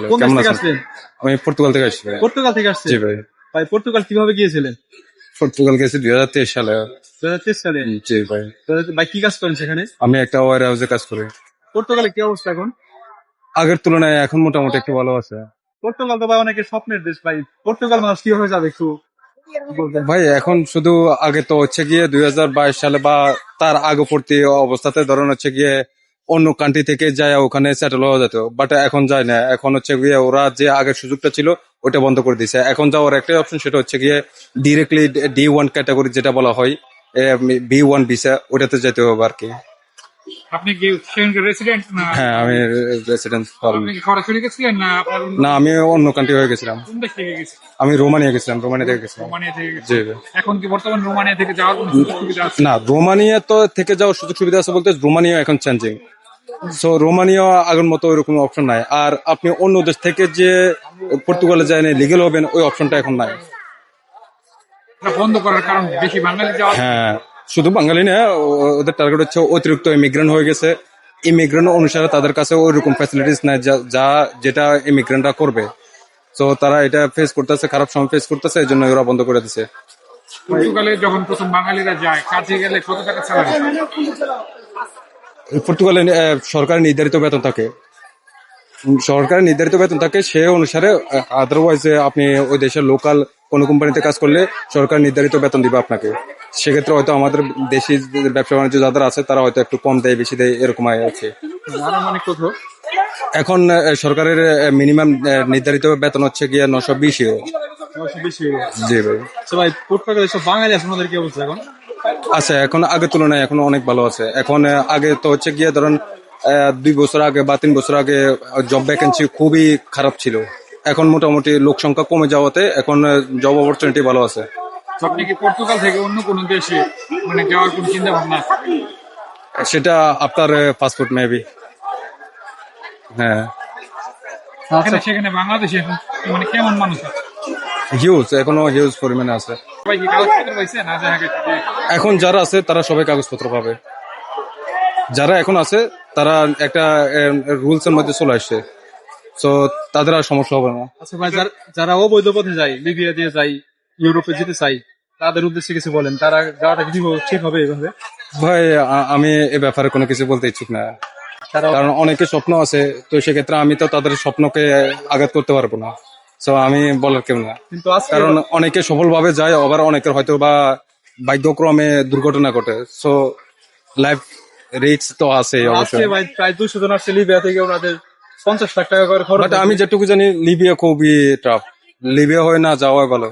Hello, কোন দেশ কেমন থেকে আছেন? আসলেন? আমি পর্তুগাল থেকে আসছি ভাই। পর্তুগাল থেকে আসছেন? জি ভাই। ভাই পর্তুগাল কিভাবে গিয়েছিলেন? পর্তুগাল গেছি 2023 সালে। 2023 সালে? জি ভাই। ভাই কি কাজ করেন সেখানে? আমি একটা ওয়ার হাউসে কাজ করি। পর্তুগালে কি অবস্থা এখন? আগের তুলনায় এখন মোটামুটি একটু ভালো আছে। পর্তুগাল তো ভাই অনেকের স্বপ্নের দেশ ভাই। পর্তুগাল মানুষ কিভাবে যাবে একটু বলবেন? ভাই এখন শুধু আগে তো হচ্ছে গিয়ে 2022 সালে বা তার আগপর্তি অবস্থাতে ধরুন হচ্ছে গিয়ে অন্য কান্ট্রি থেকে যায় ওখানে সেটেল হওয়া যেত, বাট এখন যায় না। এখন হচ্ছে গিয়ে ওরা যে আগের সুযোগটা ছিল ওটা বন্ধ করে দিয়েছে। এখন যাওয়ার একটাই অপশন, সেটা হচ্ছে গিয়ে ডিরেক্টলি D1 ক্যাটাগরি যেটা বলা হয়, B1 ভিসা, ওটাতে যেতে হবে আর কি। আপনি কি সেখানকার রেসিডেন্ট না? হ্যাঁ, আমি রেসিডেন্ট আপনি কি সরাসরি গেছিলেন না আপনার না, আমি অন্য কান্ট্রি হয়ে গেছিলাম। কোন দেশ থেকে গেছেন? আমি রোমানিয়া গেছিলাম, রোমানিয়া থেকে গেছিলাম। রোমানিয়া থেকে গেছেন। জি ভাই। এখন কি বর্তমান রোমানিয়া থেকে যাওয়ার কোনো সুযোগ সুবিধা আছে? না, রোমানিয়া তো থেকে যাওয়ার সুযোগ সুবিধা আছে বলতে রোমানিয়া এখন চেঞ্জিং। সো রোমানিয়া আগের মতো ওইরকম অপশন নাই। আর আপনি অন্য দেশ থেকে যে পর্তুগালে যায় লিগেল হবেন, ওই অপশনটা এখন নাই। এটা বন্ধ করার কারণ বেশি বাঙালি যাওয়া। হ্যাঁ, শুধু বাঙালি না, ওদের টার্গেট হচ্ছে অতিরিক্ত ইমিগ্রেন্ট হয়ে গেছে। ইমিগ্রেন্ট অনুসারে তাদের কাছে ওইরকম ফ্যাসিলিটিস নাই যেটা ইমিগ্রেন্টরা করবে। তো তারা এটা ফেস করতেছে, খারাপ সময় ফেস করতেছে, এই জন্য ওরা বন্ধ করে দিছে। পর্তুগালে যখন প্রথম বাঙালিরা যায় কাজে গেলে কত টাকা স্যালারি? পর্তুগালে সরকারি নির্ধারিত বেতন থাকে। সরকারি নির্ধারিত বেতন থাকে, সে অনুসারে। আদারওয়াইজ আপনি ওই দেশের লোকাল কোনো কোম্পানিতে কাজ করলে সরকার নির্ধারিত বেতন দিবে আপনাকে। সেক্ষেত্রে হয়তো আমাদের দেশি ব্যবসা বাণিজ্য যাদের আছে তারা হয়তো একটু কম দেয়, বেশি দেয়, এরকম আছে। আনুমানিক কত? এখন সরকারের মিনিমাম নির্ধারিত বেতন হচ্ছে গিয়ে 920 ইউরো। 920 ইউরো। জি ভাই। আচ্ছা ভাই পর্তুগালে সব বাঙালি আছে, ওনাদের কি অবস্থা এখন? আছে, এখন আগের তুলনায় এখন অনেক ভালো আছে। এখন আগে তো হচ্ছে গিয়ে ধরেন 2 বছর আগে বা 3 বছর আগে জব ভ্যাকেন্সি খুবই খারাপ ছিল। এখন মোটামুটি লোক সংখ্যা কমে যাওয়াতে এখন জব অপরচুনিটি ভালো আছে। আপনি কি পর্তুগাল থেকে অন্য কোনো দেশে মানে যাওয়ার কোনো চিন্তা ভাবনা আছে? সেটা আপনার পাসপোর্ট মেবি। হ্যাঁ, সেখানে বাংলাদেশে এখন মানে কেমন মানুষ আছে? হিউজ, এখনো হিউজ পরিমাণে আছে। সবাই কি কাগজপত্র পাইছে না যায় আগে থেকে? এখন যারা আছে তারা সবাই কাগজপত্র পাবে। যারা এখন আছে তারা একটা রুলস এর মধ্যে চলে আসছে, তো তাদের আর সমস্যা হবে না। আচ্ছা ভাই যারা অবৈধ পথে যায়, লিবিয়া দিয়ে যায়, ইউরোপে যেতে চাই, তাদের উদ্দেশ্যে কিছু বলেন। তারা যাওয়াটা কি ঠিক হবে এভাবে? ভাই, আমি এ ব্যাপারে কোনো কিছু বলতে ইচ্ছুক না। তারা কারণ অনেকের স্বপ্ন আছে, তো সেক্ষেত্রে আমি তো তাদের স্বপ্নকে আঘাত করতে পারবো না। তো আমি বলার কেউ না। কিন্তু আজকে কারণ অনেকে সফলভাবে যায়, আবার অনেকের হয়তো বা ভাগ্যক্রমে দুর্ঘটনা ঘটে। সো লাইফ রিস্ক তো আছে আজকে অবশ্যই। ভাই প্রায় 200 জন আসছে লিবিয়া থেকে, ওনাদের 50 লাখ টাকা করে খরচ বাট হয়েছে। আমি যেটুকু জানি লিবিয়া খুবই টাফ। লিবিয়া হয়ে না যাওয়াই ভালো।